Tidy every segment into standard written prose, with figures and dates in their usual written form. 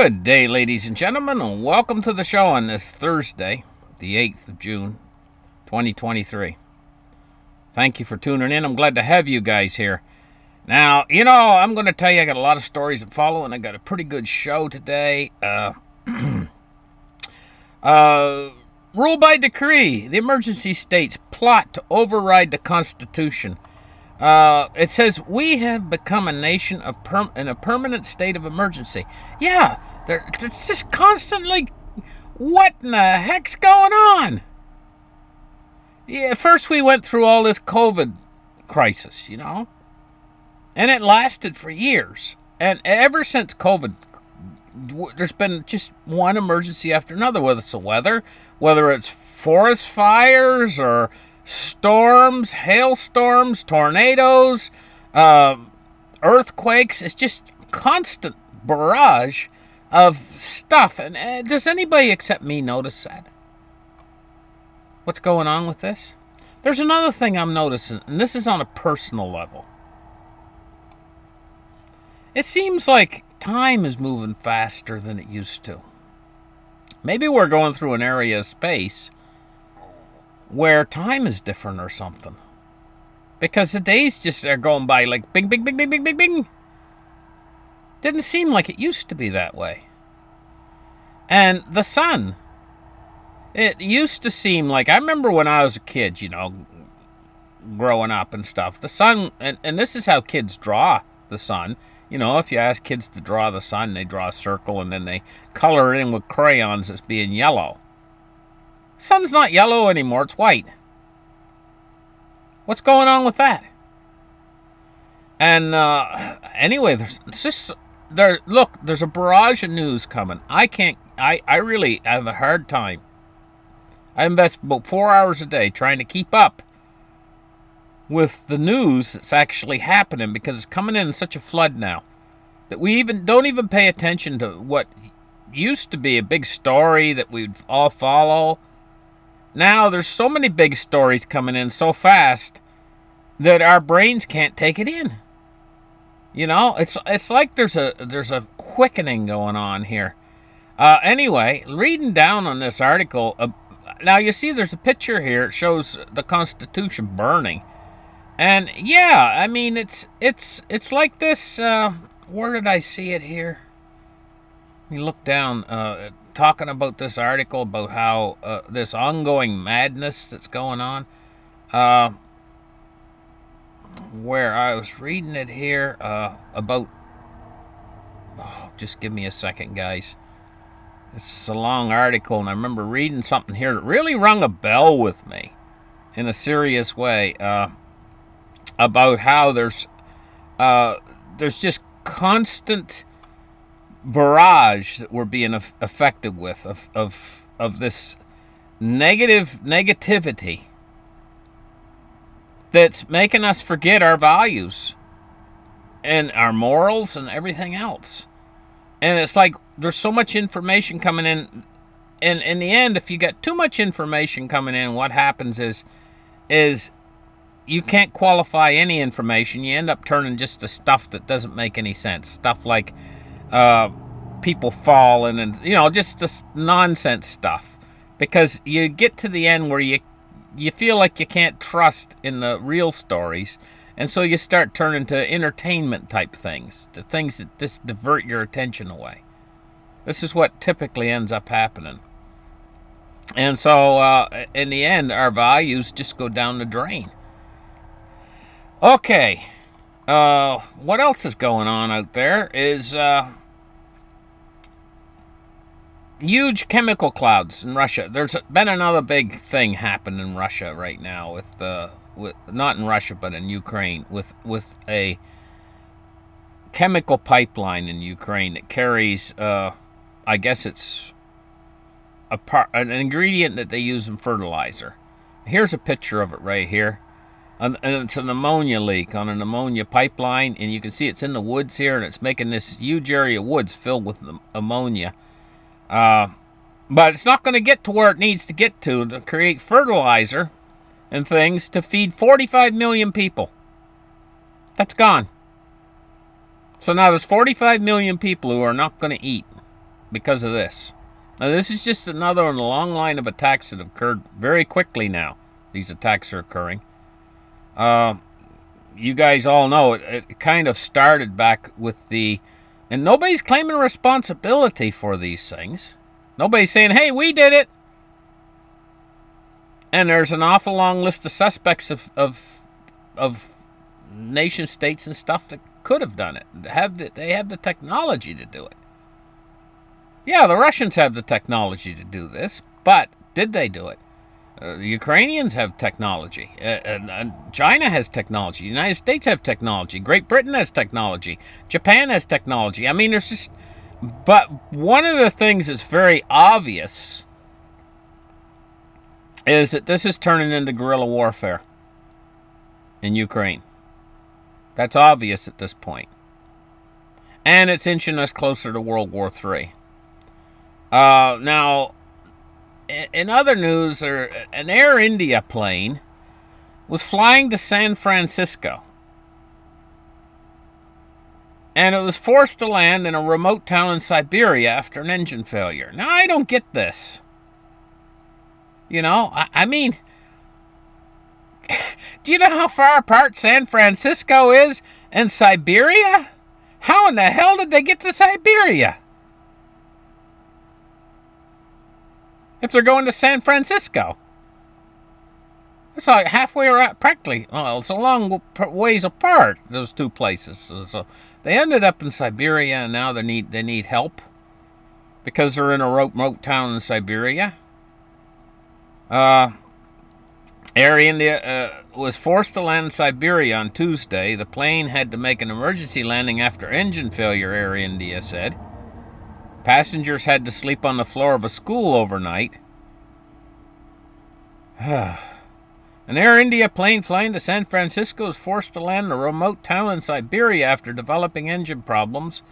Good day, ladies and gentlemen, and welcome to the show on this Thursday, the 8th of June, 2023. Thank you for tuning in. I'm glad to have you guys here. Now, I'm going to tell you I got a lot of stories to follow, and I got a pretty good show today. Rule by decree, the emergency states plot to override the Constitution. It says we have become a nation in a permanent state of emergency. Yeah, it's just constantly. What in the heck's going on? Yeah, first we went through all this COVID crisis, and it lasted for years. And ever since COVID, there's been just one emergency after another, whether it's the weather, whether it's forest fires or storms, hailstorms, tornadoes, earthquakes. It's just constant barrage of stuff. And does anybody except me notice that? What's going on with this? There's another thing I'm noticing, and this is on a personal level. It seems like time is moving faster than it used to. Maybe we're going through an area of space where time is different or something. Because the days just are going by like bing, bing, bing, bing, bing, bing, bing. Didn't seem like it used to be that way. And the sun. It used to seem like, I remember when I was a kid, growing up and stuff. The sun, and this is how kids draw the sun. If you ask kids to draw the sun, they draw a circle and then they color it in with crayons as being yellow. Sun's not yellow anymore, it's white. What's going on with that? And anyway, there's a barrage of news coming. I really have a hard time. I invest about 4 hours a day trying to keep up with the news that's actually happening, because it's coming in such a flood now that we don't even pay attention to what used to be a big story that we'd all follow. Now there's so many big stories coming in so fast that our brains can't take it in. It's like there's a quickening going on here. Anyway, reading down on this article, now you see there's a picture here. It shows the Constitution burning. And yeah, I mean it's like this. Where did I see it here? Let me look down. Talking about this article about how this ongoing madness that's going on. Where I was reading it here about. Oh, just give me a second, guys. This is a long article, and I remember reading something here that really rung a bell with me in a serious way. About how there's just constant barrage that we're being affected with of this negativity that's making us forget our values and our morals and everything else. And it's like there's so much information coming in, and in the end, if you get too much information coming in, what happens is you can't qualify any information. You end up turning just to stuff that doesn't make any sense. Stuff like people falling and, just this nonsense stuff. Because you get to the end where you feel like you can't trust in the real stories. And so you start turning to entertainment type things. The things that just divert your attention away. This is what typically ends up happening. And so in the end, our values just go down the drain. Okay, what else is going on out there is huge chemical clouds in Russia. There's been another big thing happen in Russia right now with not in Russia but in Ukraine with a chemical pipeline in Ukraine that carries I guess it's an ingredient that they use in fertilizer. Here's a picture of it right here. And it's an ammonia leak on an ammonia pipeline, and you can see it's in the woods here, and it's making this huge area of woods filled with ammonia. But it's not going to get to where it needs to get to create fertilizer and things to feed 45 million people. That's gone. So now there's 45 million people who are not going to eat. because of this. Now, this is just another in a long line of attacks that have occurred very quickly now. These attacks are occurring. You guys all know it kind of started back with the... And nobody's claiming responsibility for these things. Nobody's saying, hey, we did it. And there's an awful long list of suspects of nation states and stuff that could have done it. They have the technology to do it. Yeah, the Russians have the technology to do this, but did they do it? The Ukrainians have technology. China has technology. The United States have technology. Great Britain has technology. Japan has technology. I mean, there's just... But one of the things that's very obvious is that this is turning into guerrilla warfare in Ukraine. That's obvious at this point. And it's inching us closer to World War III. Now, in other news, an Air India plane was flying to San Francisco. And it was forced to land in a remote town in Siberia after an engine failure. Now, I don't get this. You know, I mean, do you know how far apart San Francisco is and Siberia? How in the hell did they get to Siberia? If they're going to San Francisco. It's like halfway around, practically. Well, it's a long ways apart, those two places. So they ended up in Siberia, and now they need help because they're in a remote town in Siberia. Air India was forced to land in Siberia on Tuesday. The plane had to make an emergency landing after engine failure, Air India said. Passengers had to sleep on the floor of a school overnight. An Air India plane flying to San Francisco was forced to land in a remote town in Siberia after developing engine problems.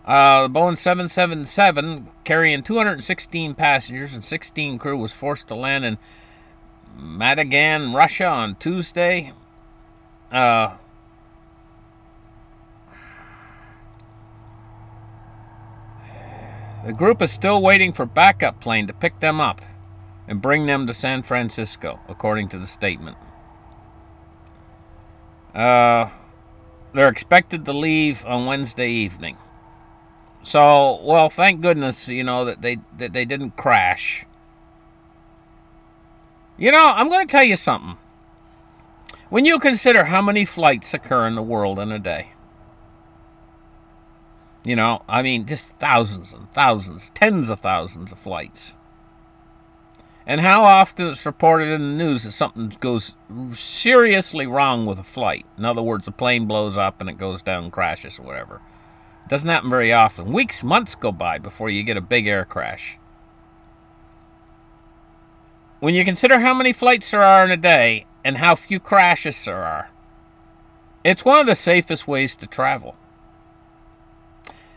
The Boeing 777, carrying 216 passengers and 16 crew, was forced to land in Matagan, Russia on Tuesday. The group is still waiting for a backup plane to pick them up and bring them to San Francisco, according to the statement. They're expected to leave on Wednesday evening. So, well, thank goodness, you know, that they didn't crash. You know, I'm going to tell you something. When you consider how many flights occur in the world in a day, you know, I mean, just thousands and thousands, tens of thousands of flights. And how often it's reported in the news that something goes seriously wrong with a flight. In other words, the plane blows up and it goes down, crashes, or whatever. It doesn't happen very often. Weeks, months go by before you get a big air crash. When you consider how many flights there are in a day and how few crashes there are, it's one of the safest ways to travel.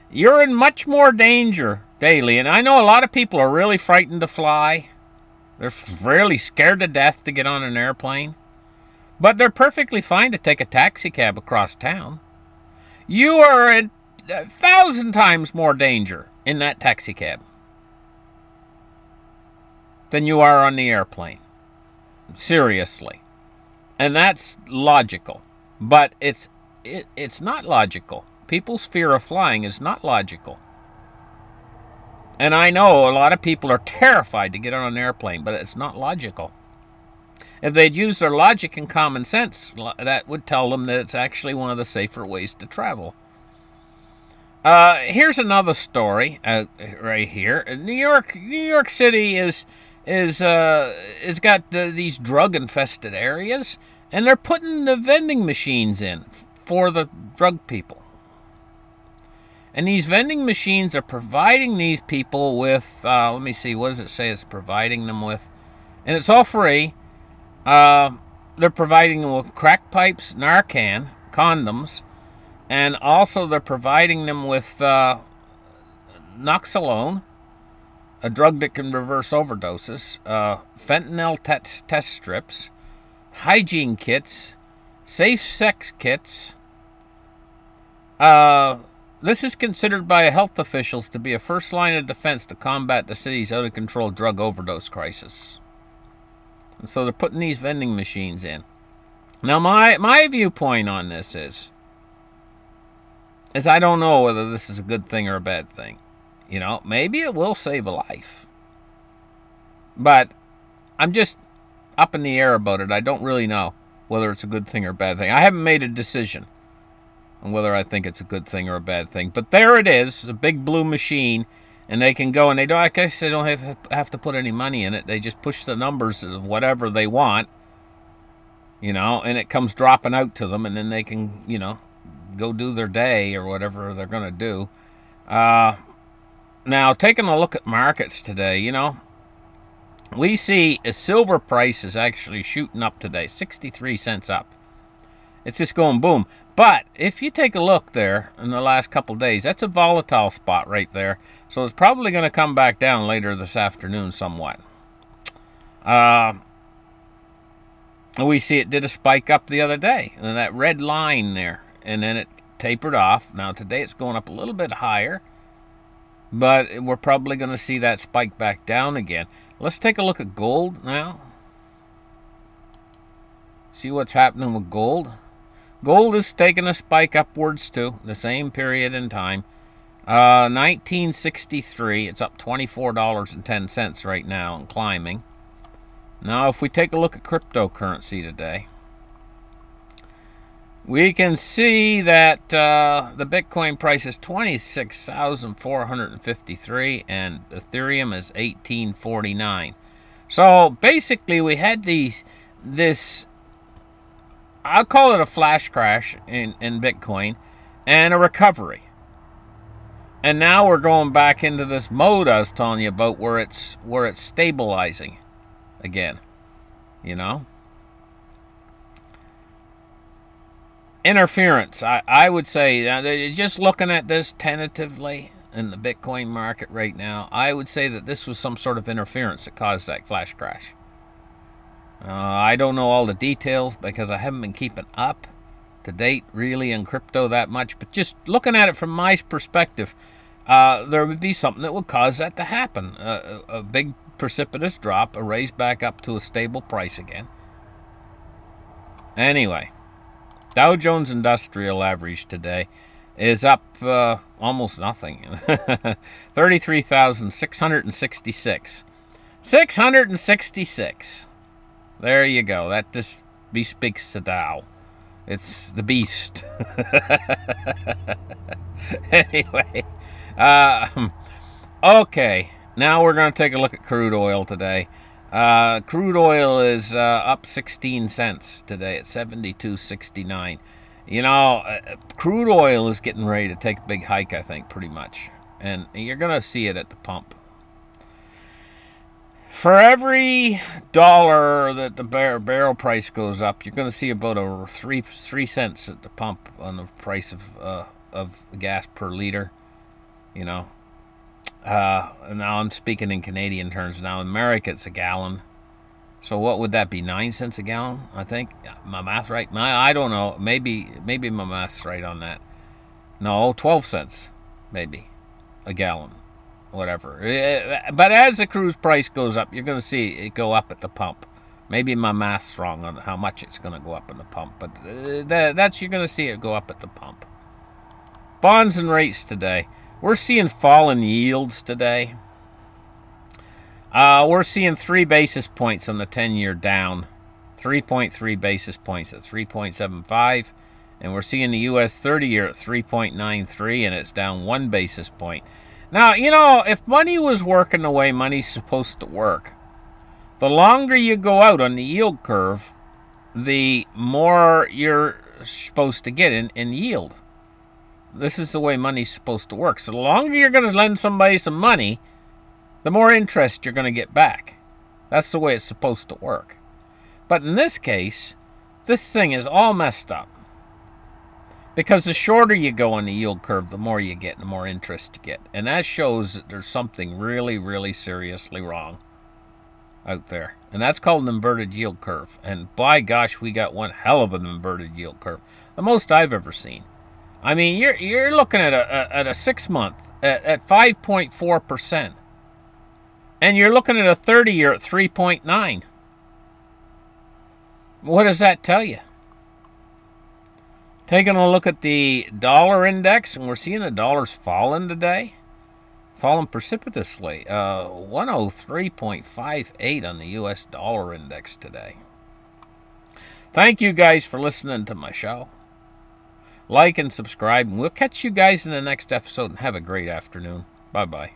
You're in much more danger daily, and I know a lot of people are really frightened to fly. They're really scared to death to get on an airplane. But they're perfectly fine to take a taxi cab across town. You are in 1,000 times more danger in that taxi cab than you are on the airplane. Seriously. And that's logical. But it's not logical. People's fear of flying is not logical. And I know a lot of people are terrified to get on an airplane, but it's not logical. If they'd use their logic and common sense, that would tell them that it's actually one of the safer ways to travel. Here's another story right here. New York City is got these drug-infested areas, and they're putting the vending machines in for the drug people. And these vending machines are providing these people with, let me see, what does it say it's providing them with? And it's all free. They're providing them with crack pipes, Narcan, condoms, and also they're providing them with Noxolone, a drug that can reverse overdoses, fentanyl test strips, hygiene kits, safe sex kits, This is considered by health officials to be a first line of defense to combat the city's out of control drug overdose crisis. And so they're putting these vending machines in. Now, my viewpoint on this is I don't know whether this is a good thing or a bad thing. You know, maybe it will save a life. But I'm just up in the air about it. I don't really know whether it's a good thing or a bad thing. I haven't made a decision on whether I think it's a good thing or a bad thing. But there it is, a big blue machine, and they can go and they don't. I guess they don't have to put any money in it. They just push the numbers of whatever they want, you know, and it comes dropping out to them, and then they can, you know, go do their day or whatever they're going to do. Now, taking a look at markets today, you know, we see a silver price is actually shooting up today, 63 cents up. It's just going boom. But if you take a look there in the last couple days, that's a volatile spot right there. So it's probably going to come back down later this afternoon somewhat. We see it did a spike up the other day, and that red line there, and then it tapered off. Now today it's going up a little bit higher, but we're probably going to see that spike back down again. Let's take a look at gold now. See what's happening with gold. Gold is taking a spike upwards too, the same period in time. 1963, it's up $24.10 right now and climbing. Now, if we take a look at cryptocurrency today, we can see that the Bitcoin price is 26,453 and Ethereum is 1849. So basically, we had this. I'll call it a flash crash in Bitcoin and a recovery. And now we're going back into this mode I was telling you about where it's stabilizing again, you know. Interference, I would say, just looking at this tentatively in the Bitcoin market right now, I would say that this was some sort of interference that caused that flash crash. I don't know all the details because I haven't been keeping up to date really in crypto that much, but just looking at it from my perspective, there would be something that would cause that to happen. A big precipitous drop, a raise back up to a stable price again. Anyway, Dow Jones Industrial Average today is up almost nothing. 33,666. 666. There you go. That just bespeaks to Dow. It's the beast. Anyway, okay. Now we're going to take a look at crude oil today. Crude oil is up 16 cents today at 72.69. You know, crude oil is getting ready to take a big hike, I think, pretty much. And you're going to see it at the pump. For every dollar that the barrel price goes up, you're going to see about a 3 cents at the pump on the price of gas per liter. You know, and now I'm speaking in Canadian terms. Now in America, it's a gallon. So what would that be? 9 cents a gallon? I think my math right. I don't know. Maybe my math's right on that. No, 12 cents, maybe a gallon. Whatever. But as the cruise price goes up, you're going to see it go up at the pump. Maybe my math's wrong on how much it's going to go up in the pump, but that's you're going to see it go up at the pump. Bonds and rates today. We're seeing fallen yields today. We're seeing 3 basis points on the 10-year down. 3.3 basis points at 3.75. And we're seeing the U.S. 30-year at 3.93, and it's down 1 basis point. Now, you know, if money was working the way money's supposed to work, the longer you go out on the yield curve, the more you're supposed to get in yield. This is the way money's supposed to work. So the longer you're going to lend somebody some money, the more interest you're going to get back. That's the way it's supposed to work. But in this case, this thing is all messed up. Because the shorter you go on the yield curve, the more you get, the more interest you get. And that shows that there's something really, really seriously wrong out there. And that's called an inverted yield curve. And by gosh, we got one hell of an inverted yield curve. The most I've ever seen. I mean, you're looking at a 6 month at 5.4%, and you're looking at a 30-year at 3.9. What does that tell you? Taking a look at the dollar index, and we're seeing the dollar's falling today, falling precipitously. 103.58 on the U.S. dollar index today. Thank you guys for listening to my show. Like and subscribe, and we'll catch you guys in the next episode, and have a great afternoon. Bye-bye.